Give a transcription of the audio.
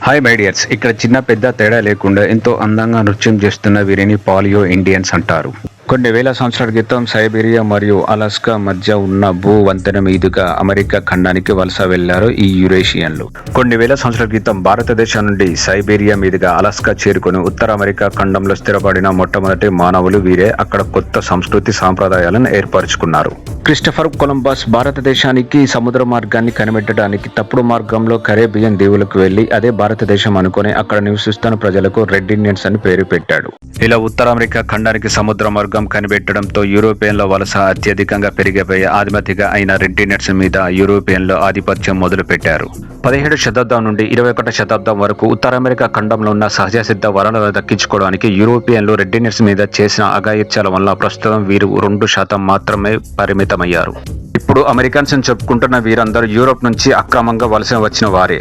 Hi my dears, ఇక్కడ చిన్న పెద్ద తేడా లేకుండా ఎంతో అందంగా నృత్యం చేస్తున్న వీరిని పాలియో ఇండియన్స్ అంటారు. కొన్ని వేల సంవత్సరాల క్రితం సైబీరియా మరియు అలాస్కా మధ్య ఉన్న భూ వంతెన మీదుగా అమెరికా ఖండానికి వలస వెళ్లారు ఈ యురేషియన్లు. కొన్ని వేల సంవత్సరాల క్రితం భారతదేశం నుండి సైబీరియా మీదుగా అలాస్కా చేరుకుని ఉత్తర అమెరికా ఖండంలో స్థిరపడిన మొట్టమొదటి మానవులు వీరే. అక్కడ కొత్త సంస్కృతి సాంప్రదాయాలను ఏర్పరచుకున్నారు. క్రిస్టఫర్ కొలంబస్ భారతదేశానికి సముద్ర మార్గాన్ని కనిపెట్టడానికి తప్పుడు మార్గంలో కరేబియన్ దీవులకు వెళ్లి అదే భారతదేశం అనుకుని అక్కడ నివసిస్తున్న ప్రజలకు రెడ్ ఇండియన్స్ అని పేరు పెట్టాడు. ఇలా ఉత్తర అమెరికా ఖండానికి సముద్ర మార్గం కనిపెట్టడంతో యూరోపియన్ల వలస అత్యధికంగా పెరిగిపోయి ఆదిమతిగా అయిన రెడ్ ఇండియన్స్ మీద యూరోపియన్లు ఆధిపత్యం మొదలు పెట్టారు. 17వ శతాబ్దం నుండి 21వ శతాబ్దం వరకు ఉత్తర అమెరికా ఖండంలో ఉన్న సహజ సిద్ధ వనరులను దక్కించుకోవడానికి యూరోపియన్లు రెడ్ ఇండియన్స్ మీద చేసిన అఘాయిత్యాల వల్ల ప్రస్తుతం వీరు 2% మాత్రమే పరిమితమయ్యారు. ఇప్పుడు అమెరికన్స్ అని చెప్పుకుంటున్న వీరందరూ యూరోప్ నుంచి అక్రమంగా వలస వచ్చిన వారే.